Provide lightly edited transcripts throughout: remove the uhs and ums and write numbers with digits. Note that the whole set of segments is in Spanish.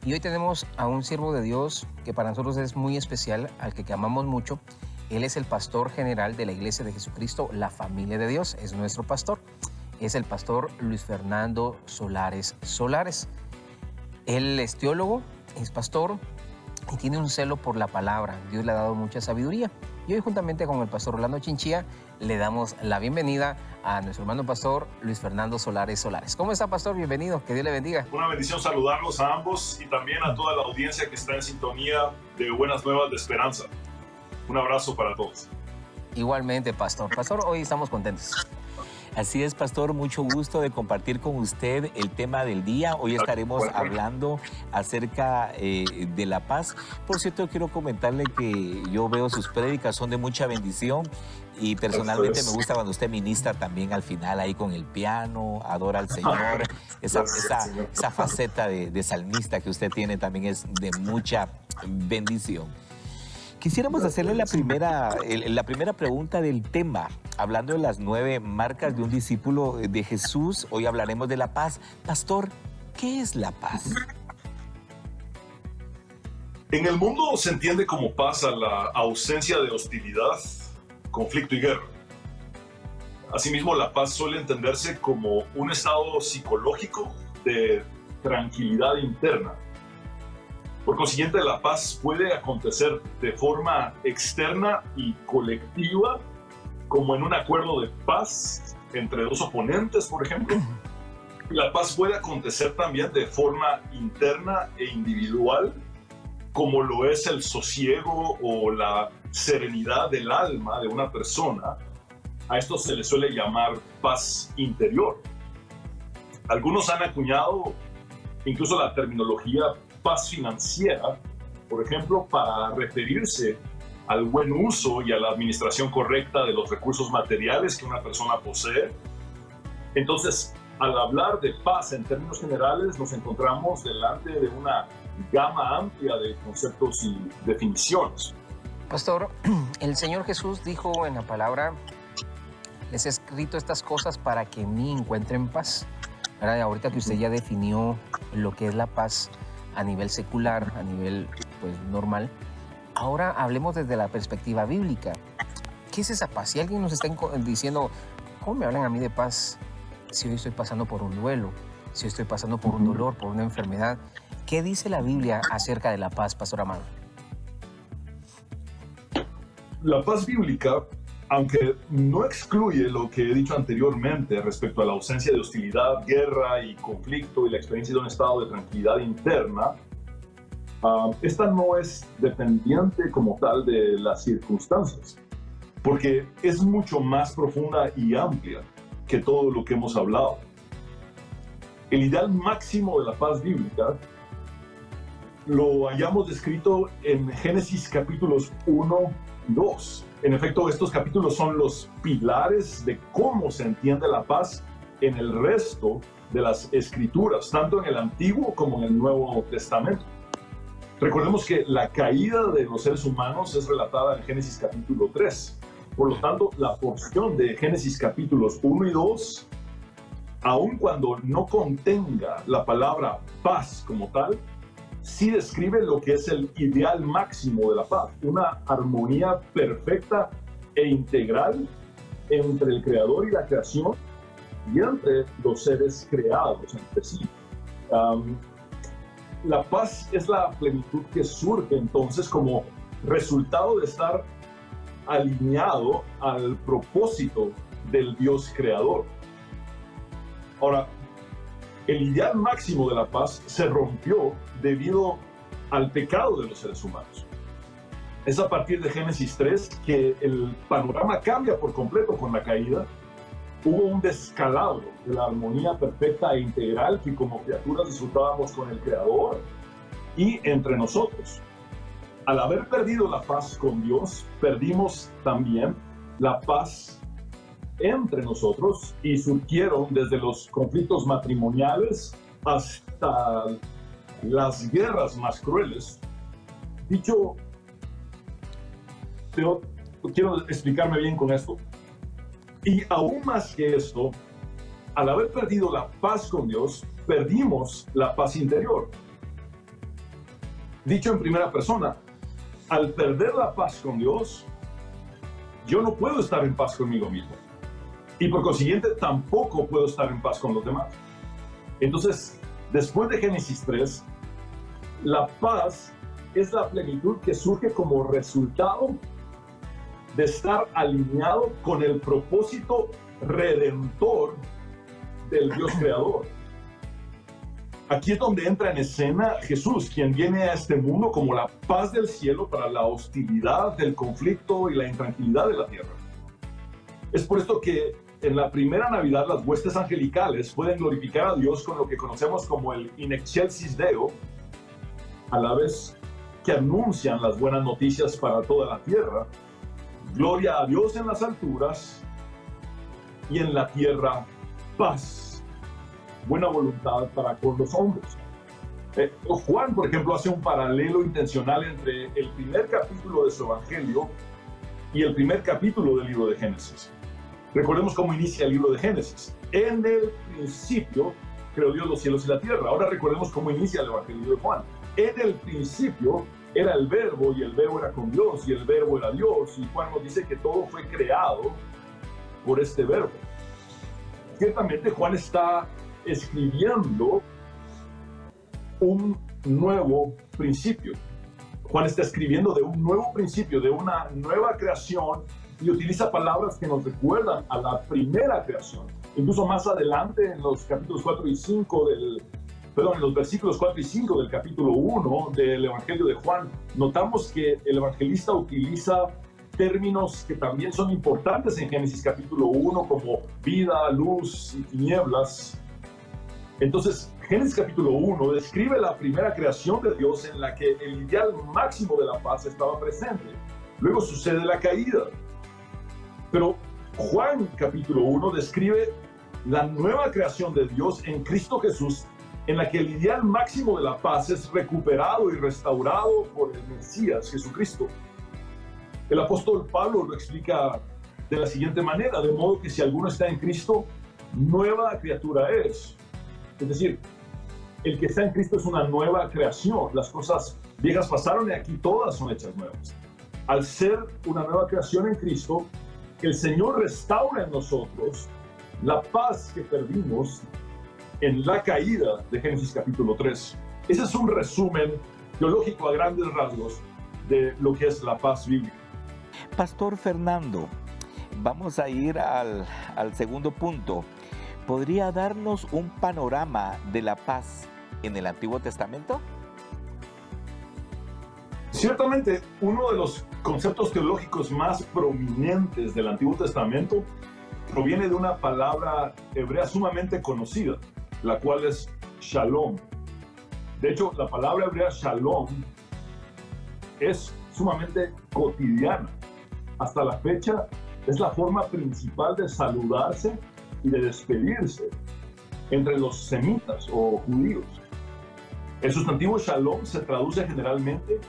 Y hoy tenemos a un siervo de Dios que para nosotros es muy especial, al que amamos mucho. Él es el pastor general de la Iglesia de Jesucristo, la Familia de Dios, es nuestro pastor. Es el pastor Luis Fernando Solares Solares. Él es teólogo, es pastor y tiene un celo por la palabra. Dios le ha dado mucha sabiduría. Y hoy juntamente con el pastor Rolando Chinchilla le damos la bienvenida a nuestro hermano pastor Luis Fernando Solares Solares. ¿Cómo está, pastor? Bienvenido, que Dios le bendiga. Una bendición saludarlos a ambos y también a toda la audiencia que está en sintonía de Buenas Nuevas de Esperanza. Un abrazo para todos. Igualmente, pastor. Pastor, hoy estamos contentos. Así es, pastor, mucho gusto de compartir con usted el tema del día. Hoy estaremos hablando acerca de la paz. Por cierto, quiero comentarle que yo veo sus prédicas, son de mucha bendición y personalmente me gusta cuando usted ministra también al final ahí con el piano, adora al Señor. Esa faceta de salmista que usted tiene también es de mucha bendición. Quisiéramos hacerle la primera pregunta del tema, hablando de las 9 marcas de un discípulo de Jesús. Hoy hablaremos de la paz. Pastor, ¿qué es la paz? En el mundo se entiende como paz a la ausencia de hostilidad, conflicto y guerra. Asimismo, la paz suele entenderse como un estado psicológico de tranquilidad interna. Por consiguiente, la paz puede acontecer de forma externa y colectiva, como en un acuerdo de paz entre dos oponentes, por ejemplo. La paz puede acontecer también de forma interna e individual, como lo es el sosiego o la serenidad del alma de una persona. A esto se le suele llamar paz interior. Algunos han acuñado incluso la terminología paz financiera, por ejemplo, para referirse al buen uso y a la administración correcta de los recursos materiales que una persona posee. Entonces, al hablar de paz en términos generales, nos encontramos delante de una gama amplia de conceptos y definiciones. Pastor, el Señor Jesús dijo en la palabra: les he escrito estas cosas para que en mí encuentren paz. ¿Verdad? Ahorita que usted ya definió lo que es la paz a nivel secular, a nivel normal, ahora hablemos desde la perspectiva bíblica. ¿Qué es esa paz? Si alguien nos está diciendo, ¿cómo me hablan a mí de paz si hoy estoy pasando por un duelo, si hoy estoy pasando por un dolor, por una enfermedad? ¿Qué dice la Biblia acerca de la paz, pastor amado? La paz bíblica, aunque no excluye lo que he dicho anteriormente respecto a la ausencia de hostilidad, guerra y conflicto y la experiencia de un estado de tranquilidad interna, esta no es dependiente como tal de las circunstancias, porque es mucho más profunda y amplia que todo lo que hemos hablado. El ideal máximo de la paz bíblica lo hayamos descrito en Génesis capítulos 1 y 2. En efecto, estos capítulos son los pilares de cómo se entiende la paz en el resto de las Escrituras, tanto en el Antiguo como en el Nuevo Testamento. Recordemos que la caída de los seres humanos es relatada en Génesis capítulo 3. Por lo tanto, la porción de Génesis capítulos 1 y 2, aun cuando no contenga la palabra paz como tal, sí describe lo que es el ideal máximo de la paz, una armonía perfecta e integral entre el Creador y la creación y entre los seres creados entre sí. La paz es la plenitud que surge entonces como resultado de estar alineado al propósito del Dios creador. Ahora, el ideal máximo de la paz se rompió debido al pecado de los seres humanos. Es a partir de Génesis 3 que el panorama cambia por completo con la caída. Hubo un descalabro de la armonía perfecta e integral que como criaturas disfrutábamos con el Creador y entre nosotros. Al haber perdido la paz con Dios, perdimos también la paz entre nosotros y surgieron desde los conflictos matrimoniales hasta las guerras más crueles. Dicho, quiero explicarme bien con esto. Y aún más que esto, al haber perdido la paz con Dios, perdimos la paz interior. Dicho en primera persona, al perder la paz con Dios, yo no puedo estar en paz conmigo mismo. Y por consiguiente, tampoco puedo estar en paz con los demás. Entonces, después de Génesis 3, la paz es la plenitud que surge como resultado de estar alineado con el propósito redentor del Dios creador. Aquí es donde entra en escena Jesús, quien viene a este mundo como la paz del cielo para la hostilidad, el conflicto y la intranquilidad de la tierra. Es por esto que en la primera Navidad las huestes angelicales pueden glorificar a Dios con lo que conocemos como el In Excelsis Deo, a la vez que anuncian las buenas noticias para toda la tierra. Gloria a Dios en las alturas y en la tierra paz, buena voluntad para con los hombres. Juan, por ejemplo, hace un paralelo intencional entre el primer capítulo de su evangelio y el primer capítulo del libro de Génesis. Recordemos cómo inicia el libro de Génesis. En el principio creó Dios los cielos y la tierra. Ahora recordemos cómo inicia el evangelio de Juan. En el principio era el verbo, y el verbo era con Dios, y el verbo era Dios. Y Juan nos dice que todo fue creado por este verbo. Ciertamente Juan está escribiendo un nuevo principio. Juan está escribiendo de un nuevo principio, de una nueva creación, y utiliza palabras que nos recuerdan a la primera creación. Incluso más adelante, en los capítulos 4 y 5 en los versículos 4 y 5 del capítulo 1 del Evangelio de Juan, notamos que el evangelista utiliza términos que también son importantes en Génesis capítulo 1, como vida, luz y tinieblas. Entonces, Génesis capítulo 1 describe la primera creación de Dios en la que el ideal máximo de la paz estaba presente. Luego sucede la caída. Pero Juan capítulo 1 describe la nueva creación de Dios en Cristo Jesús, en la que el ideal máximo de la paz es recuperado y restaurado por el Mesías, Jesucristo. El apóstol Pablo lo explica de la siguiente manera: de modo que si alguno está en Cristo, nueva criatura es. Es decir, el que está en Cristo es una nueva creación. Las cosas viejas pasaron y aquí todas son hechas nuevas. Al ser una nueva creación en Cristo, el Señor restaura en nosotros la paz que perdimos en la caída de Génesis capítulo 3. Ese es un resumen teológico a grandes rasgos de lo que es la paz bíblica. Pastor Fernando, vamos a ir al segundo punto. ¿Podría darnos un panorama de la paz en el Antiguo Testamento? Ciertamente, uno de los conceptos teológicos más prominentes del Antiguo Testamento proviene de una palabra hebrea sumamente conocida, la cual es shalom. De hecho, la palabra hebrea shalom es sumamente cotidiana. Hasta la fecha, es la forma principal de saludarse y de despedirse entre los semitas o judíos. El sustantivo shalom se traduce generalmente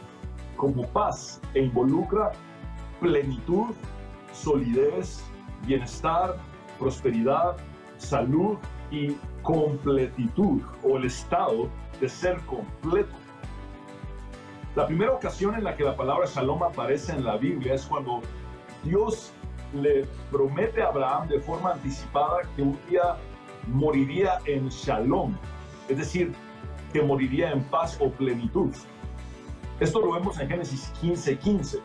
como paz e involucra plenitud, solidez, bienestar, prosperidad, salud y completitud, o el estado de ser completo. La primera ocasión en la que la palabra shalom aparece en la Biblia es cuando Dios le promete a Abraham de forma anticipada que un día moriría en shalom, es decir, que moriría en paz o plenitud. Esto lo vemos en Génesis 15:15.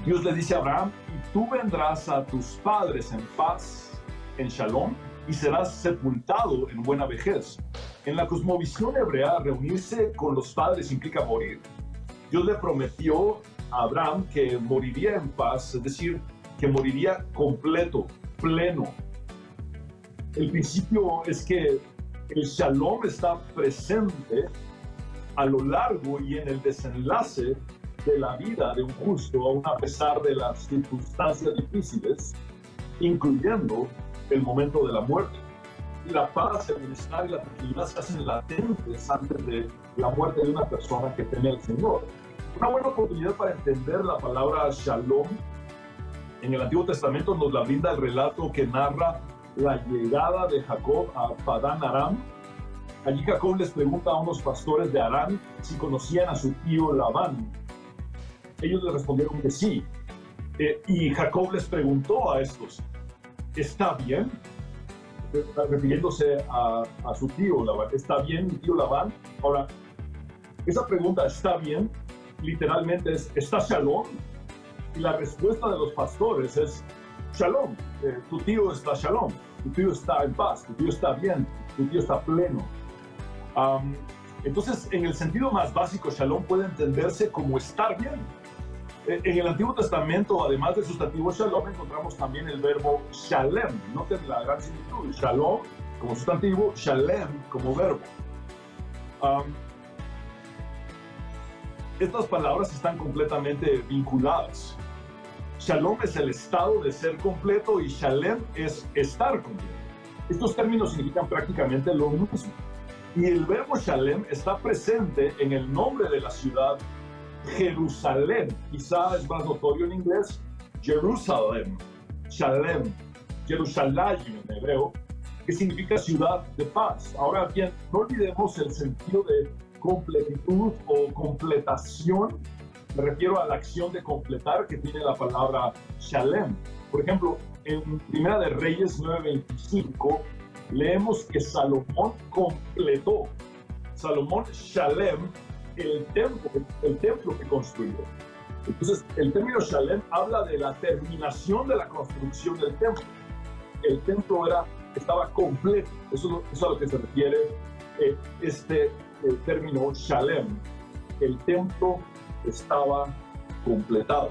Dios le dice a Abraham: y tú vendrás a tus padres en paz, en shalom, y serás sepultado en buena vejez. En la cosmovisión hebrea, reunirse con los padres implica morir. Dios le prometió a Abraham que moriría en paz, es decir, que moriría completo, pleno. El principio es que el shalom está presente a lo largo y en el desenlace de la vida de un justo, aun a pesar de las circunstancias difíciles, incluyendo el momento de la muerte. La paz, el bienestar y la tranquilidad se hacen latentes antes de la muerte de una persona que teme al Señor. Una buena oportunidad para entender la palabra shalom en el Antiguo Testamento nos la brinda el relato que narra la llegada de Jacob a Padán Aram Allí Jacob les pregunta a unos pastores de Harán si conocían a su tío Labán. Ellos le respondieron que sí. Y Jacob les preguntó a estos, ¿está bien? Refiriéndose a su tío Labán. ¿Está bien mi tío Labán? Ahora, esa pregunta, ¿está bien? Literalmente es, ¿está shalom? Y la respuesta de los pastores es, shalom. Tu tío está shalom. Tu tío está en paz. Tu tío está bien. Tu tío está pleno. Entonces, en el sentido más básico, shalom puede entenderse como estar bien. En el Antiguo Testamento, además del sustantivo shalom, encontramos también el verbo shalem. Noten la gran similitud. Shalom como sustantivo, shalem como verbo. Estas palabras están completamente vinculadas. Shalom es el estado de ser completo y shalem es estar completo. Estos términos significan prácticamente lo mismo. Y el verbo shalem está presente en el nombre de la ciudad Jerusalén. Quizá es más notorio en inglés, Jerusalem, Shalem, Jerusalén en hebreo, que significa ciudad de paz. Ahora bien, no olvidemos el sentido de completitud o completación. Me refiero a la acción de completar que tiene la palabra Shalem. Por ejemplo, en Primera de Reyes 9:25 leemos que Salomón completó, Salomón Shalem, el templo que construyó. Entonces, el término Shalem habla de la terminación de la construcción del templo. El templo estaba completo. Eso es a lo que se refiere el término Shalem. El templo estaba completado.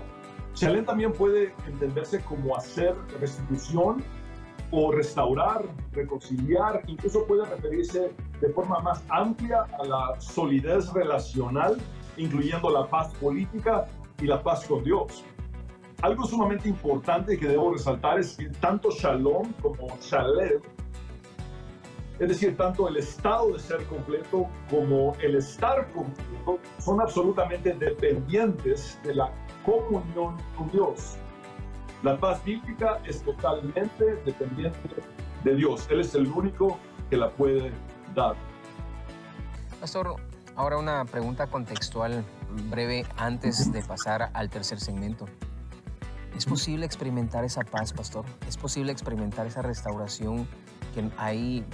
Shalem también puede entenderse como hacer restitución o restaurar, reconciliar, incluso puede referirse de forma más amplia a la solidez relacional, incluyendo la paz política y la paz con Dios. Algo sumamente importante que debo resaltar es que tanto Shalom como Shalem, es decir, tanto el estado de ser completo como el estar completo, son absolutamente dependientes de la comunión con Dios. La paz bíblica es totalmente dependiente de Dios. Él es el único que la puede dar. Pastor, ahora una pregunta contextual breve antes de pasar al tercer segmento. ¿Es posible experimentar esa paz, pastor? ¿Es posible experimentar esa restauración que hay,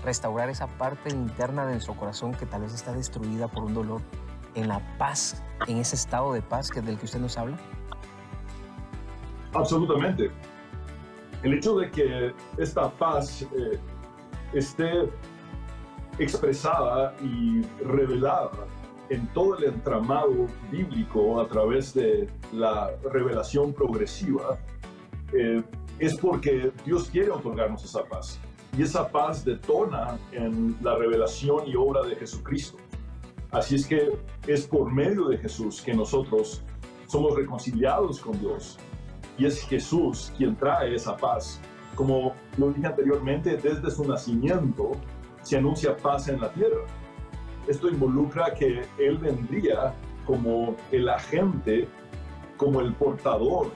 restaurar esa parte interna de nuestro corazón que tal vez está destruida por un dolor, en la paz, en ese estado de paz del que usted nos habla? Absolutamente. El hecho de que esta paz esté expresada y revelada en todo el entramado bíblico a través de la revelación progresiva, es porque Dios quiere otorgarnos esa paz. Y esa paz detona en la revelación y obra de Jesucristo. Así es que es por medio de Jesús que nosotros somos reconciliados con Dios. Y es Jesús quien trae esa paz. Como lo dije anteriormente, desde su nacimiento se anuncia paz en la tierra. Esto involucra que Él vendría como el agente, como el portador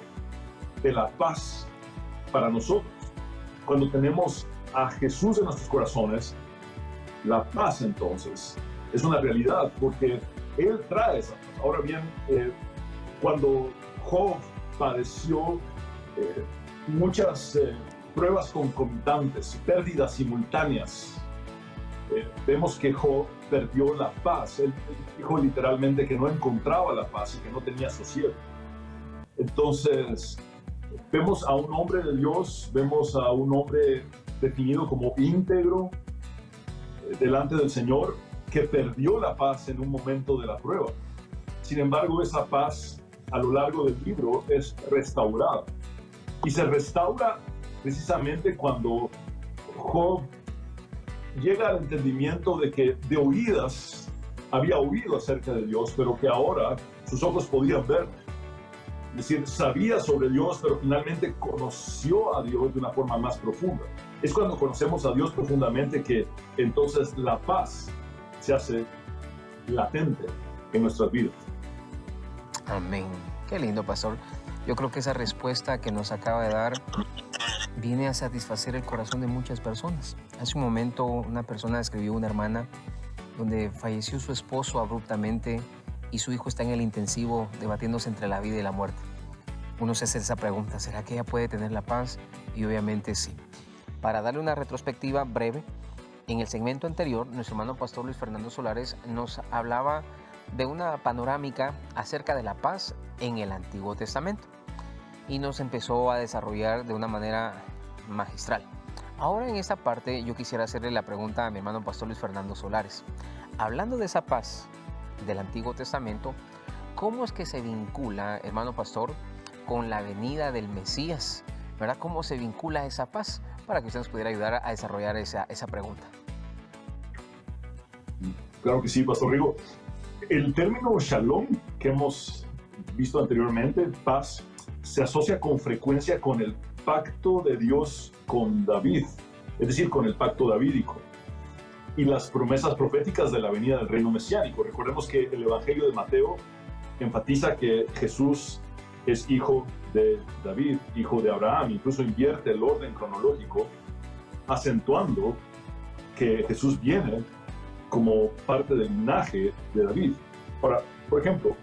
de la paz para nosotros. Cuando tenemos a Jesús en nuestros corazones, la paz entonces es una realidad porque Él trae esa paz. Ahora bien, cuando Job padeció muchas pruebas concomitantes, pérdidas simultáneas, vemos que Job perdió la paz. Él dijo literalmente que no encontraba la paz y que no tenía sosiego. Entonces, vemos a un hombre de Dios, vemos a un hombre definido como íntegro delante del Señor, que perdió la paz en un momento de la prueba. Sin embargo, esa paz a lo largo del libro es restaurada. Y se restaura precisamente cuando Job llega al entendimiento de que de oídas había oído acerca de Dios, pero que ahora sus ojos podían ver. Es decir, sabía sobre Dios, pero finalmente conoció a Dios de una forma más profunda. Es cuando conocemos a Dios profundamente que entonces la paz se hace latente en nuestras vidas. Amén. Qué lindo, pastor. Yo creo que esa respuesta que nos acaba de dar viene a satisfacer el corazón de muchas personas. Hace un momento una persona escribió, una hermana, donde falleció su esposo abruptamente y su hijo está en el intensivo debatiéndose entre la vida y la muerte. Uno se hace esa pregunta, ¿será que ella puede tener la paz? Y obviamente sí. Para darle una retrospectiva breve, en el segmento anterior, nuestro hermano pastor Luis Fernando Solares nos hablaba de una panorámica acerca de la paz en el Antiguo Testamento y nos empezó a desarrollar de una manera magistral. Ahora en esta parte yo quisiera hacerle la pregunta a mi hermano pastor Luis Fernando Solares. Hablando de esa paz del Antiguo Testamento, ¿cómo es que se vincula, hermano pastor, con la venida del Mesías? ¿Verdad? ¿Cómo se vincula esa paz? Para que usted nos pudiera ayudar a desarrollar esa pregunta. Claro que sí, Pastor Rigo. El término shalom que hemos visto anteriormente, paz, se asocia con frecuencia con el pacto de Dios con David, es decir, con el pacto davídico y las promesas proféticas de la venida del reino mesiánico. Recordemos que el Evangelio de Mateo enfatiza que Jesús es hijo de David, hijo de Abraham, incluso invierte el orden cronológico, acentuando que Jesús viene como parte del linaje de David. Ahora, por ejemplo,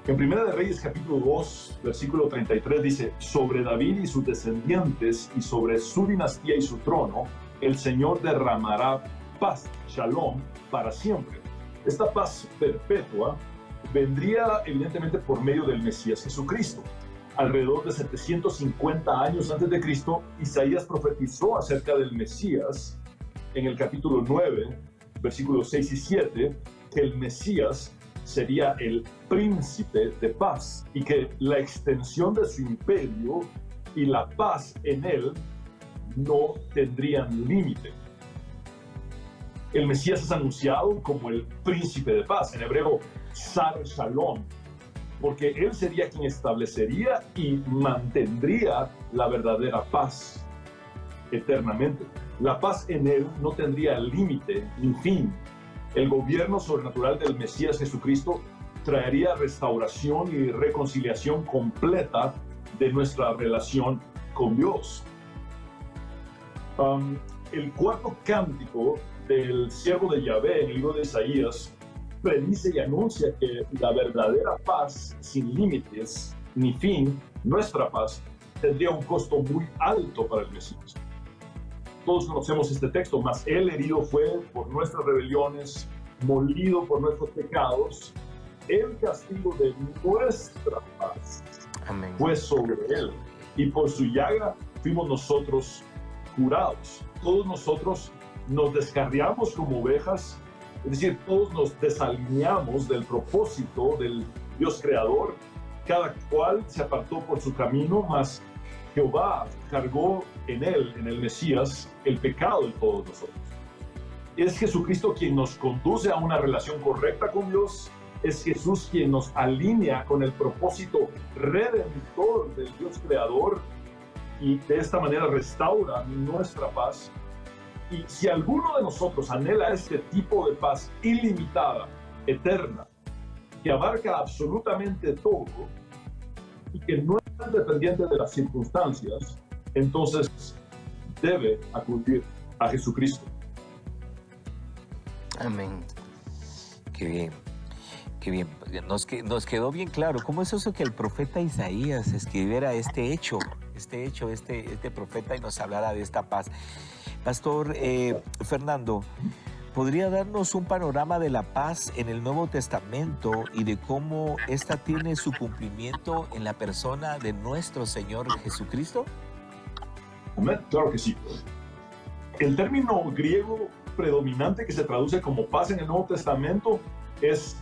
en Primera de Reyes capítulo 2, versículo 33 dice, sobre David y sus descendientes y sobre su dinastía y su trono, el Señor derramará paz, shalom, para siempre. Esta paz perpetua vendría evidentemente por medio del Mesías Jesucristo. Alrededor de 750 años antes de Cristo, Isaías profetizó acerca del Mesías en el capítulo 9, versículos 6 y 7, que el Mesías sería el príncipe de paz y que la extensión de su imperio y la paz en él no tendrían límite. El Mesías es anunciado como el príncipe de paz, en hebreo, Sar Shalom, porque él sería quien establecería y mantendría la verdadera paz eternamente. La paz en él no tendría límite ni fin. El gobierno sobrenatural del Mesías Jesucristo traería restauración y reconciliación completa de nuestra relación con Dios. El cuarto cántico del siervo de Yahvé en el libro de Isaías predice y anuncia que la verdadera paz sin límites ni fin, nuestra paz, tendría un costo muy alto para el Mesías. Todos conocemos este texto, mas él herido fue por nuestras rebeliones, molido por nuestros pecados, el castigo de nuestra paz Amén. fue sobre él, y por su llaga fuimos nosotros curados. Todos nosotros nos descarriamos como ovejas, es decir, todos nos desalineamos del propósito del Dios creador, cada cual se apartó por su camino, mas Jehová cargó en él, en el Mesías, el pecado de todos nosotros. Es Jesucristo quien nos conduce a una relación correcta con Dios, es Jesús quien nos alinea con el propósito redentor del Dios creador y de esta manera restaura nuestra paz. Y si alguno de nosotros anhela este tipo de paz ilimitada, eterna, que abarca absolutamente todo y que no es dependiente de las circunstancias, entonces debe acudir a Jesucristo. Amén. Qué bien, qué bien. Nos quedó bien claro. ¿Cómo es eso que el profeta Isaías escribiera este profeta y nos hablara de esta paz? Pastor Fernando, ¿podría darnos un panorama de la paz en el Nuevo Testamento y de cómo esta tiene su cumplimiento en la persona de nuestro Señor Jesucristo? Amén, claro que sí. El término griego predominante que se traduce como paz en el Nuevo Testamento es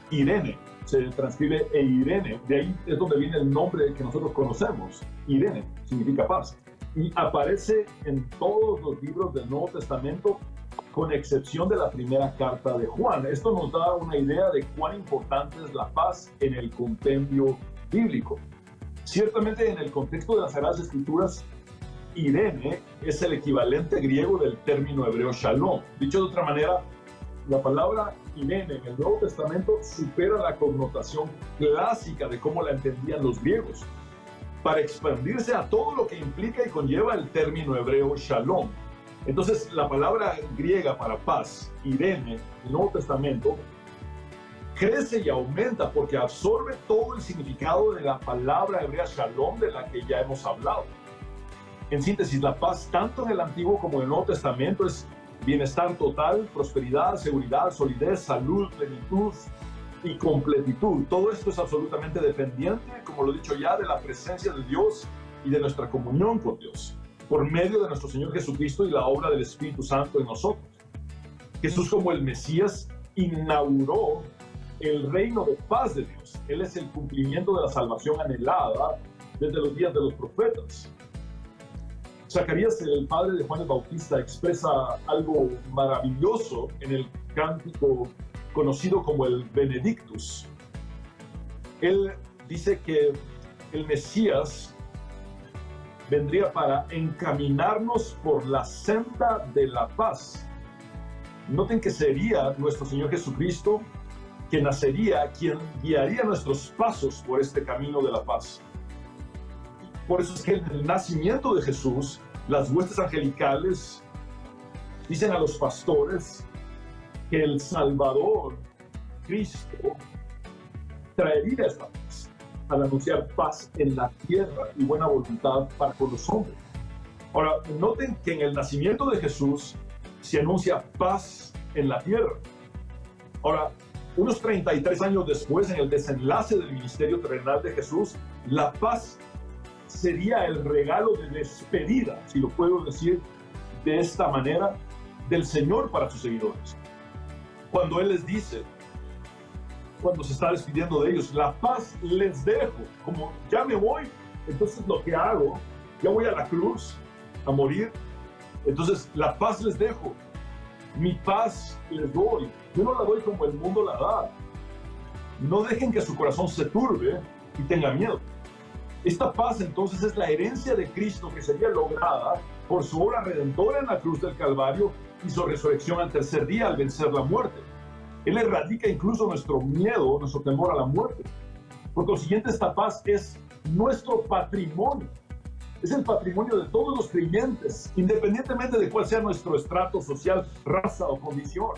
Irene, se transcribe Eirene, de ahí es donde viene el nombre que nosotros conocemos. Irene significa paz y aparece en todos los libros del Nuevo Testamento con excepción de la primera carta de Juan. Esto nos da una idea de cuán importante es la paz en el compendio bíblico. Ciertamente en el contexto de las Sagradas Escrituras, Irene es el equivalente griego del término hebreo shalom. Dicho de otra manera, la palabra Irene en el Nuevo Testamento supera la connotación clásica de cómo la entendían los griegos. para expandirse a todo lo que implica y conlleva el término hebreo shalom. Entonces, la palabra griega para paz, Irene, en el Nuevo Testamento, crece y aumenta porque absorbe todo el significado de la palabra hebrea shalom de la que ya hemos hablado. En síntesis, la paz tanto en el Antiguo como en el Nuevo Testamento es bienestar total, prosperidad, seguridad, solidez, salud, plenitud y completitud. Todo esto es absolutamente dependiente, como lo he dicho ya, de la presencia de Dios y de nuestra comunión con Dios, por medio de nuestro Señor Jesucristo y la obra del Espíritu Santo en nosotros. Jesús, como el Mesías, inauguró el reino de paz de Dios. Él es el cumplimiento de la salvación anhelada desde los días de los profetas. Zacarías, el padre de Juan el Bautista, expresa algo maravilloso en el cántico conocido como el Benedictus. Él dice que el Mesías vendría para encaminarnos por la senda de la paz. Noten que sería nuestro Señor Jesucristo que nacería, quien guiaría nuestros pasos por este camino de la paz. Por eso es que en el nacimiento de Jesús, las huestes angelicales dicen a los pastores que el Salvador, Cristo, traería esta paz al anunciar paz en la tierra y buena voluntad para con los hombres. Ahora, noten que en el nacimiento de Jesús se anuncia paz en la tierra. Ahora, unos 33 años después, en el desenlace del ministerio terrenal de Jesús, la paz sería el regalo de despedida, si lo puedo decir de esta manera, del Señor para sus seguidores. Cuando Él les dice, cuando se está despidiendo de ellos, la paz les dejo, como ya me voy, entonces lo que hago, ya voy a la cruz a morir, entonces la paz les dejo, mi paz les doy, yo no la doy como el mundo la da. No dejen que su corazón se turbe y tenga miedo. Esta paz entonces es la herencia de Cristo que sería lograda por su obra redentora en la cruz del Calvario y su resurrección al tercer día al vencer la muerte. Él erradica incluso nuestro miedo, nuestro temor a la muerte. Por consiguiente, esta paz es nuestro patrimonio. Es el patrimonio de todos los creyentes, independientemente de cuál sea nuestro estrato social, raza o condición.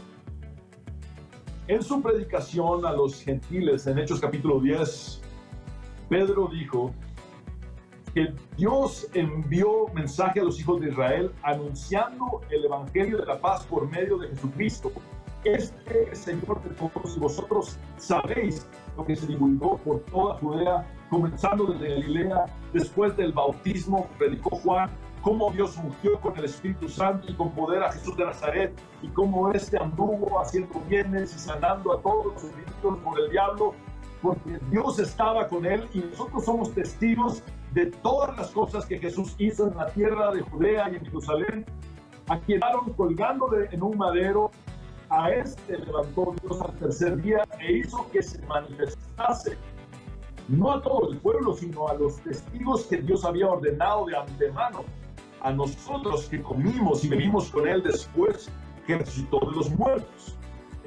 En su predicación a los gentiles en Hechos capítulo 10, Pedro dijo que Dios envió mensaje a los hijos de Israel anunciando el evangelio de la paz por medio de Jesucristo. Este Señor de todos, y vosotros sabéis lo que se divulgó por toda Judea, comenzando desde Galilea, después del bautismo que predicó Juan, cómo Dios ungió con el Espíritu Santo y con poder a Jesús de Nazaret, y cómo éste anduvo haciendo bienes y sanando a todos los oprimidos por el diablo, porque Dios estaba con él, y nosotros somos testigos de todas las cosas que Jesús hizo en la tierra de Judea y en Jerusalén. A quien quedaron colgándole en un madero, a este levantó Dios al tercer día e hizo que se manifestase, no a todo el pueblo, sino a los testigos que Dios había ordenado de antemano, a nosotros que comimos y bebimos con él después que resucitó de los muertos.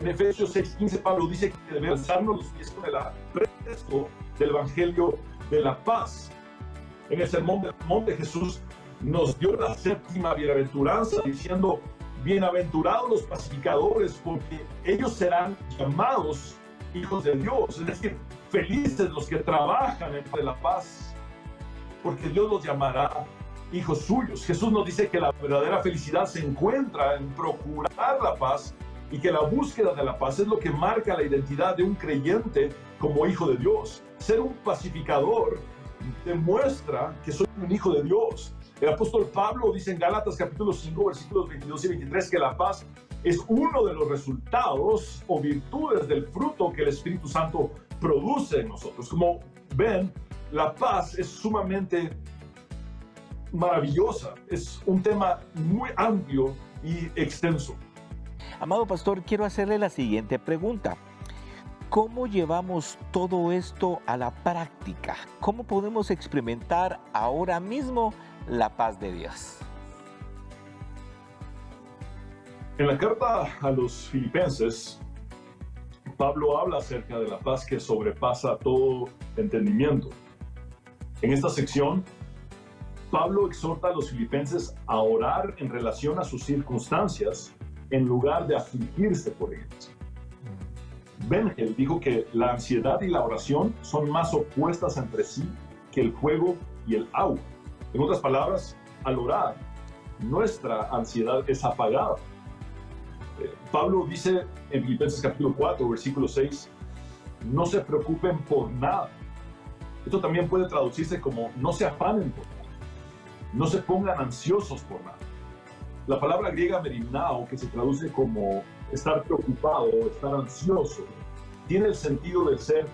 En Efesios 6:15 Pablo dice que debe alzarnos los pies con el apresto del evangelio de la paz. En el sermón del monte Jesús nos dio la séptima bienaventuranza diciendo: bienaventurados los pacificadores, porque ellos serán llamados hijos de Dios. Es decir, felices los que trabajan en la paz, porque Dios los llamará hijos suyos. Jesús nos dice que la verdadera felicidad se encuentra en procurar la paz, y que la búsqueda de la paz es lo que marca la identidad de un creyente como hijo de Dios. Ser un pacificador demuestra que soy un hijo de Dios. El apóstol Pablo dice en Gálatas capítulo 5 versículos 22 y 23 que la paz es uno de los resultados o virtudes del fruto que el Espíritu Santo produce en nosotros. Como ven, la paz es sumamente maravillosa, es un tema muy amplio y extenso. Amado pastor, quiero hacerle la siguiente pregunta. ¿Cómo llevamos todo esto a la práctica? ¿Cómo podemos experimentar ahora mismo la paz de Dios? En la carta a los Filipenses, Pablo habla acerca de la paz que sobrepasa todo entendimiento. En esta sección, Pablo exhorta a los filipenses a orar en relación a sus circunstancias en lugar de afligirse por ellas. Bengel dijo que la ansiedad y la oración son más opuestas entre sí que el fuego y el agua. En otras palabras, al orar, nuestra ansiedad es apagada. Pablo dice en Filipenses capítulo 4, versículo 6, no se preocupen por nada. Esto también puede traducirse como no se afanen por nada. No se pongan ansiosos por nada. La palabra griega merimnao, que se traduce como estar preocupado o estar ansioso, tiene el sentido de ser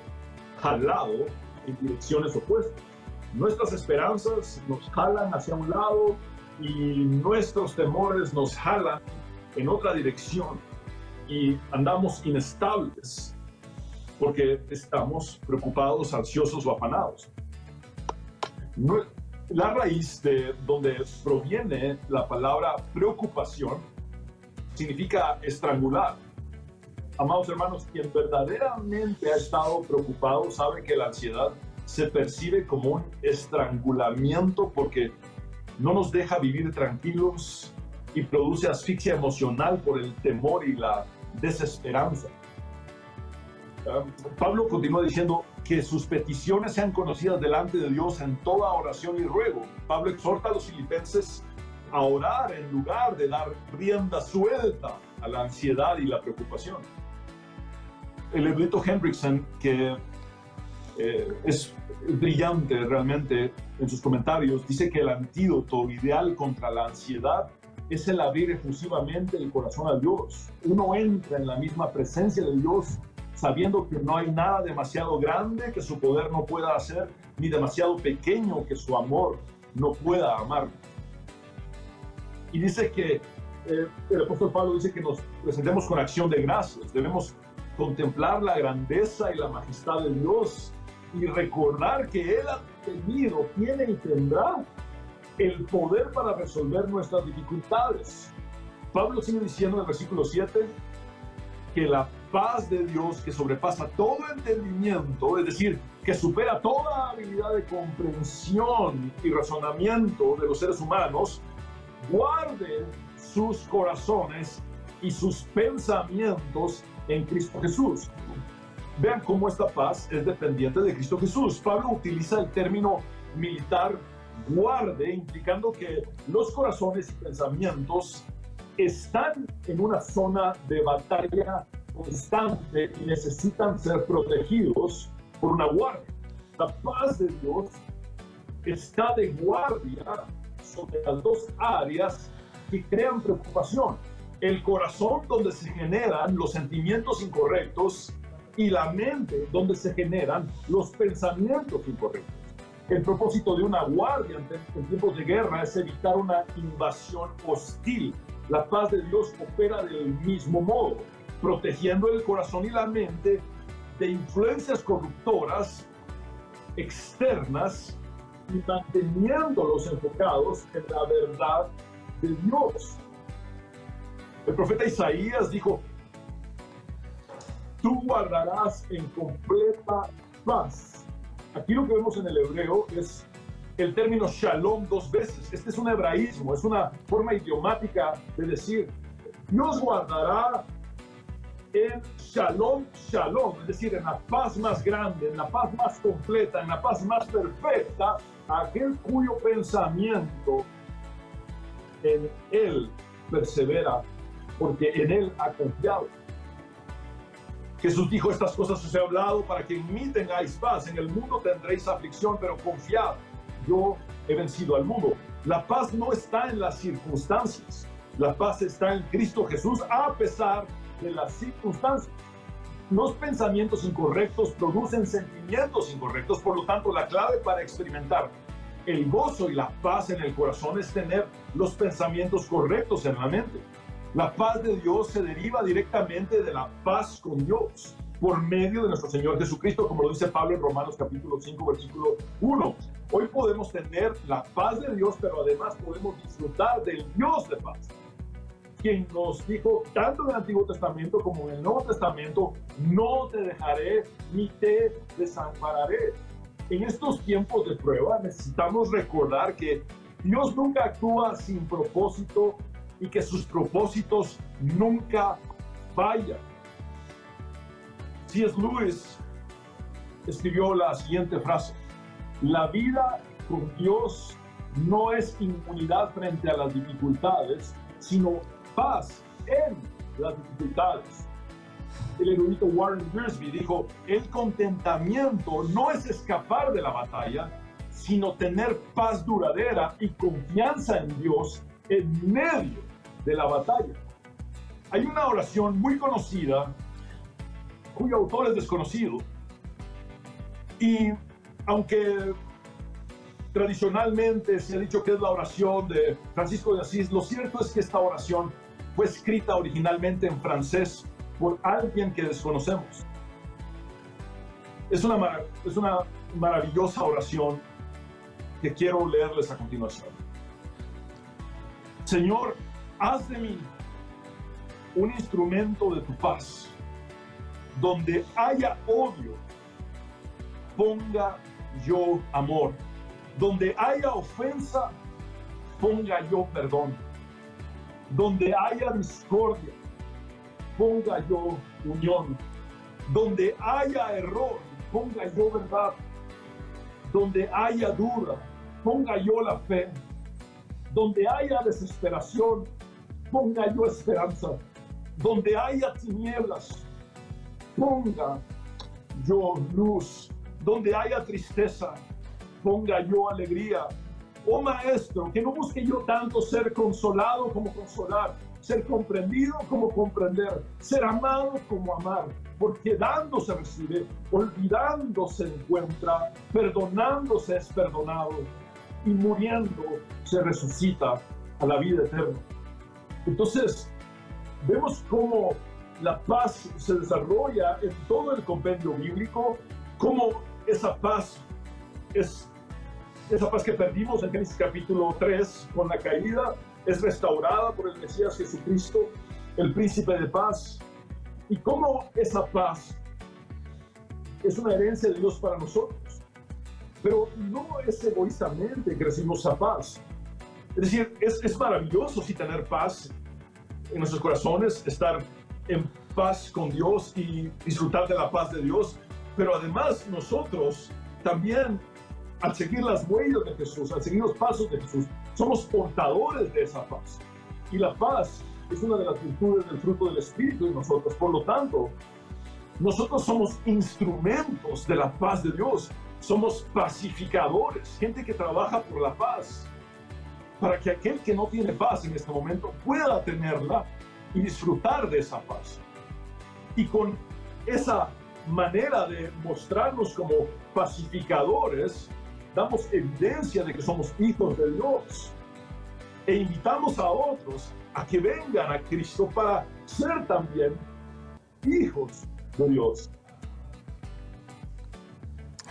jalado en direcciones opuestas. Nuestras esperanzas nos jalan hacia un lado y nuestros temores nos jalan en otra dirección y andamos inestables porque estamos preocupados, ansiosos o afanados. La raíz de donde proviene la palabra preocupación significa estrangular. Amados hermanos, quien verdaderamente ha estado preocupado sabe que la ansiedad se percibe como un estrangulamiento porque no nos deja vivir tranquilos y produce asfixia emocional por el temor y la desesperanza. Pablo continúa diciendo que sus peticiones sean conocidas delante de Dios en toda oración y ruego. Pablo exhorta a los filipenses a orar en lugar de dar rienda suelta a la ansiedad y la preocupación. El erudito Hendrickson, que es brillante realmente en sus comentarios, dice que el antídoto ideal contra la ansiedad es el abrir efusivamente el corazón a Dios. Uno entra en la misma presencia de Dios sabiendo que no hay nada demasiado grande que su poder no pueda hacer, ni demasiado pequeño que su amor no pueda amar. Y dice que el apóstol Pablo dice que nos presentemos con acción de gracias. Debemos contemplar la grandeza y la majestad de Dios y recordar que Él ha tenido, tiene y tendrá el poder para resolver nuestras dificultades. Pablo sigue diciendo en el versículo 7 que la paz de Dios, que sobrepasa todo entendimiento, es decir, que supera toda habilidad de comprensión y razonamiento de los seres humanos, guarde sus corazones y sus pensamientos en Cristo Jesús. Vean cómo esta paz es dependiente de Cristo Jesús. Pablo utiliza el término militar guarde, implicando que los corazones y pensamientos están en una zona de batalla constante y necesitan ser protegidos por una guardia. La paz de Dios está de guardia sobre las dos áreas que crean preocupación: el corazón, donde se generan los sentimientos incorrectos, y la mente, donde se generan los pensamientos incorrectos. El propósito de una guardia en tiempos de guerra es evitar una invasión hostil. La paz de Dios opera del mismo modo, protegiendo el corazón y la mente de influencias corruptoras externas y manteniéndolos enfocados en la verdad de Dios. El profeta Isaías dijo: tú guardarás en completa paz. Aquí lo que vemos en el hebreo es el término shalom dos veces. Este es un hebraísmo, es una forma idiomática de decir Dios guardará en shalom, shalom, es decir, en la paz más grande, en la paz más completa, en la paz más perfecta, aquel cuyo pensamiento en Él persevera, porque en Él ha confiado. Jesús dijo: estas cosas os he hablado para que en mí tengáis paz. En el mundo tendréis aflicción, pero confiad, yo he vencido al mundo. La paz no está en las circunstancias. La paz está en Cristo Jesús a pesar de las circunstancias. Los pensamientos incorrectos producen sentimientos incorrectos. Por lo tanto, la clave para experimentar el gozo y la paz en el corazón es tener los pensamientos correctos en la mente. La paz de Dios se deriva directamente de la paz con Dios por medio de nuestro Señor Jesucristo, como lo dice Pablo en Romanos capítulo 5, versículo 1. Hoy podemos tener la paz de Dios, pero además podemos disfrutar del Dios de paz, quien nos dijo tanto en el Antiguo Testamento como en el Nuevo Testamento: no te dejaré ni te desampararé. en estos tiempos de prueba necesitamos recordar que Dios nunca actúa sin propósito y que sus propósitos nunca fallan. C.S. Lewis escribió la siguiente frase: la vida con Dios no es inmunidad frente a las dificultades, sino paz en las dificultades. El erudito Warren Wiersbe dijo: el contentamiento no es escapar de la batalla, sino tener paz duradera y confianza en Dios en medio de la batalla. Hay una oración muy conocida cuyo autor es desconocido, y aunque tradicionalmente se ha dicho que es la oración de Francisco de Asís, lo cierto es que esta oración fue escrita originalmente en francés por alguien que desconocemos. Es una maravillosa oración que quiero leerles a continuación. Señor, haz de mí un instrumento de tu paz. Donde haya odio, ponga yo amor. Donde haya ofensa, ponga yo perdón. Donde haya discordia, ponga yo unión. Donde haya error, ponga yo verdad. Donde haya duda, ponga yo la fe. Donde haya desesperación, ponga yo esperanza. Donde haya tinieblas, ponga yo luz. Donde haya tristeza, ponga yo alegría. Oh Maestro, que no busque yo tanto ser consolado como consolar, ser comprendido como comprender, ser amado como amar, porque dando se recibe, olvidando se encuentra, perdonando se es perdonado, y muriendo se resucita a la vida eterna. Entonces, vemos cómo la paz se desarrolla en todo el compendio bíblico, cómo esa paz es esa paz que perdimos en Génesis capítulo 3 con la caída, es restaurada por el Mesías Jesucristo, el príncipe de paz, y cómo esa paz es una herencia de Dios para nosotros. Pero no es egoístamente que recibimos esa paz. Es decir, es maravilloso sí tener paz en nuestros corazones, estar en paz con Dios y disfrutar de la paz de Dios, pero además nosotros también, al seguir las huellas de Jesús, al seguir los pasos de Jesús, somos portadores de esa paz. Y la paz es una de las virtudes del fruto del Espíritu en nosotros. Por lo tanto, nosotros somos instrumentos de la paz de Dios. Somos pacificadores, gente que trabaja por la paz, para que aquel que no tiene paz en este momento pueda tenerla y disfrutar de esa paz. Y con esa manera de mostrarnos como pacificadores, damos evidencia de que somos hijos de Dios e invitamos a otros a que vengan a Cristo para ser también hijos de Dios.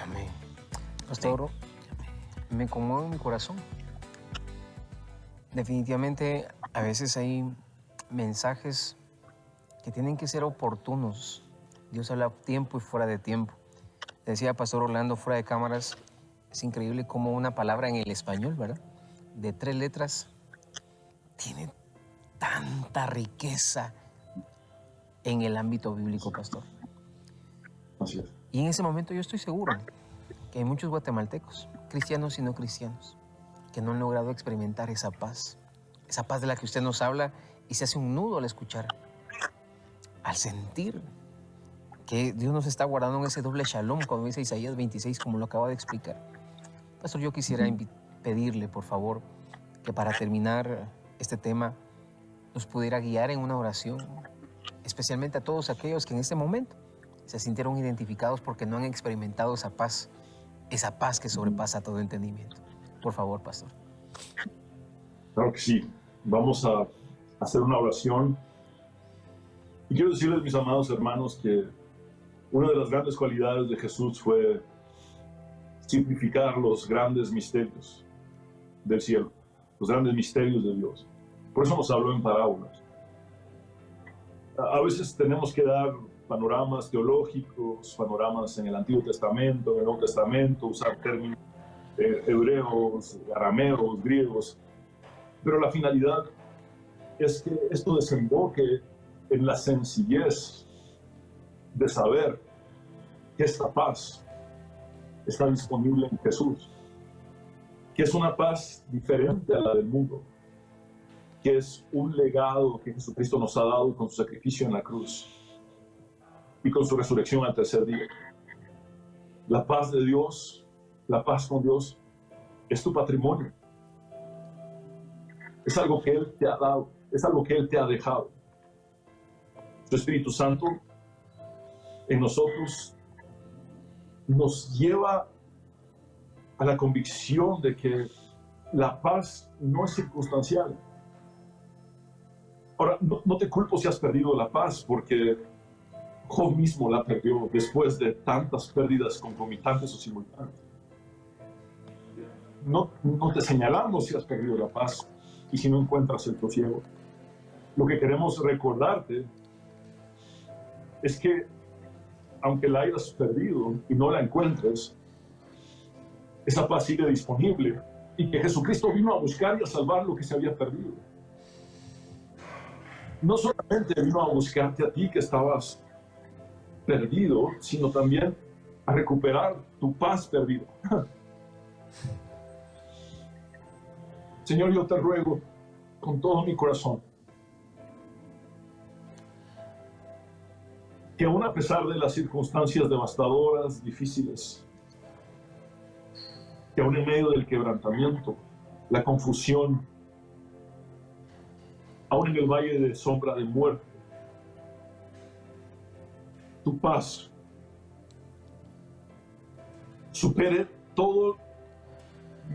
Amén. Pastor, me conmueve mi corazón. Definitivamente, a veces hay mensajes que tienen que ser oportunos. Dios habla a tiempo y fuera de tiempo. Decía Pastor Orlando fuera de cámaras, es increíble cómo una palabra en el español, ¿verdad?, de 3 letras, tiene tanta riqueza en el ámbito bíblico, Pastor. Así es. Y en ese momento yo estoy seguro que hay muchos guatemaltecos, cristianos y no cristianos, que no han logrado experimentar esa paz de la que usted nos habla, y se hace un nudo al escuchar, al sentir que Dios nos está guardando en ese doble shalom, como dice Isaías 26, como lo acaba de explicar. Pastor, yo quisiera pedirle, por favor, que para terminar este tema nos pudiera guiar en una oración, especialmente a todos aquellos que en este momento se sintieron identificados porque no han experimentado esa paz que sobrepasa todo entendimiento. Por favor, Pastor. Claro que sí. Vamos a hacer una oración. Y quiero decirles, mis amados hermanos, que una de las grandes cualidades de Jesús fue simplificar los grandes misterios del cielo, los grandes misterios de Dios. Por eso nos habló en parábolas. A veces tenemos que dar panoramas teológicos, panoramas en el Antiguo Testamento, en el Nuevo Testamento, usar términos hebreos, arameos, griegos, pero la finalidad es que esto desemboque en la sencillez de saber que esta paz está disponible en Jesús, que es una paz diferente a la del mundo, que es un legado que Jesucristo nos ha dado con su sacrificio en la cruz y con su resurrección al tercer día. La paz de Dios, la paz con Dios, es tu patrimonio. Es algo que Él te ha dado, es algo que Él te ha dejado. Su Espíritu Santo en nosotros nos lleva a la convicción de que la paz no es circunstancial. Ahora, no te culpo si has perdido la paz, porque Job mismo la perdió después de tantas pérdidas concomitantes o simultáneas. No te señalamos si has perdido la paz y si no encuentras el sosiego. Lo que queremos recordarte es que aunque la hayas perdido y no la encuentres, esa paz sigue disponible y que Jesucristo vino a buscar y a salvar lo que se había perdido. No solamente vino a buscarte a ti que estabas perdido, sino también a recuperar tu paz perdida. Señor, yo te ruego con todo mi corazón que aún a pesar de las circunstancias devastadoras, difíciles, que aún en medio del quebrantamiento, la confusión, aún en el valle de sombra de muerte, tu paz supere todo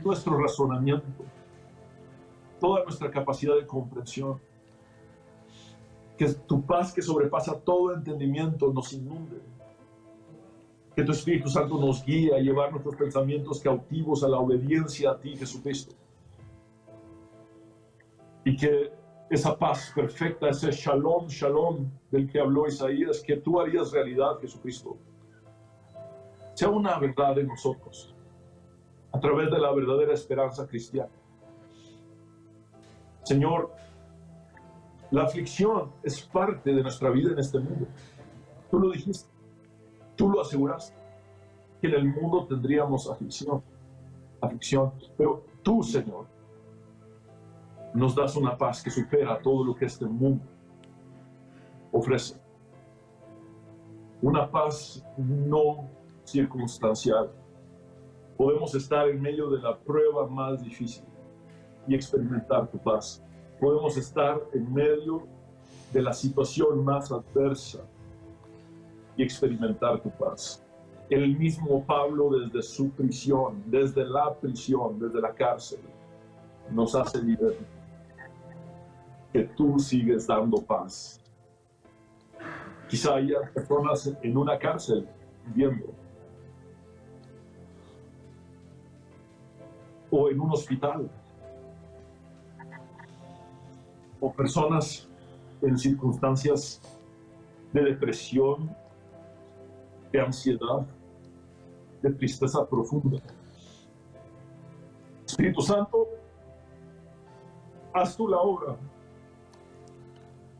nuestro razonamiento, toda nuestra capacidad de comprensión. Que tu paz que sobrepasa todo entendimiento nos inunde. Que tu Espíritu Santo nos guíe a llevar nuestros pensamientos cautivos a la obediencia a ti, Jesucristo. Y que esa paz perfecta, ese shalom, shalom del que habló Isaías, que tú harías realidad, Jesucristo, sea una verdad en nosotros, a través de la verdadera esperanza cristiana. Señor, la aflicción es parte de nuestra vida en este mundo. Tú lo dijiste, tú lo aseguraste, que en el mundo tendríamos aflicción, pero tú, Señor, nos das una paz que supera todo lo que este mundo ofrece. Una paz no circunstancial. Podemos estar en medio de la prueba más difícil y experimentar tu paz. Podemos estar en medio de la situación más adversa y experimentar tu paz. El mismo Pablo desde su prisión, desde la cárcel, nos hace ver que tú sigues dando paz. Quizá haya personas en una cárcel viviendo, o en un hospital, o personas en circunstancias de depresión, de ansiedad, de tristeza profunda. Espíritu Santo, haz tú la obra.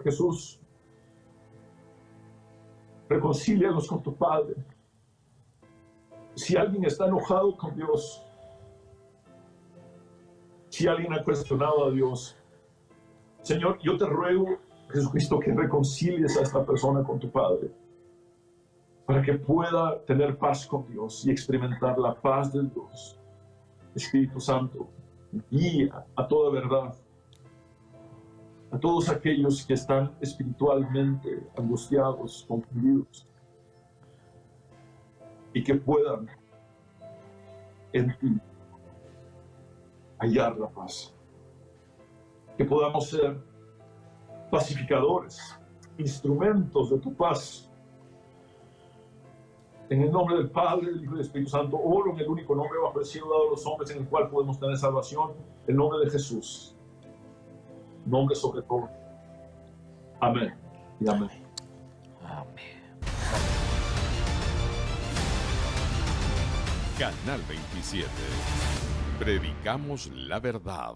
Jesús, reconcílialos con tu Padre. Si alguien está enojado con Dios, si alguien ha cuestionado a Dios, Señor, yo te ruego, Jesucristo, que reconcilies a esta persona con tu Padre, para que pueda tener paz con Dios y experimentar la paz de Dios. Espíritu Santo, guía a toda verdad a todos aquellos que están espiritualmente angustiados, confundidos, y que puedan en ti hallar la paz. Que podamos ser pacificadores, instrumentos de tu paz. En el nombre del Padre, del Hijo y del Espíritu Santo, oro en el único nombre bajo el cielo dado a los hombres en el cual podemos tener salvación, el nombre de Jesús. Nombre sobre todo. Amén y amén. Amén. Canal 27. Predicamos la verdad.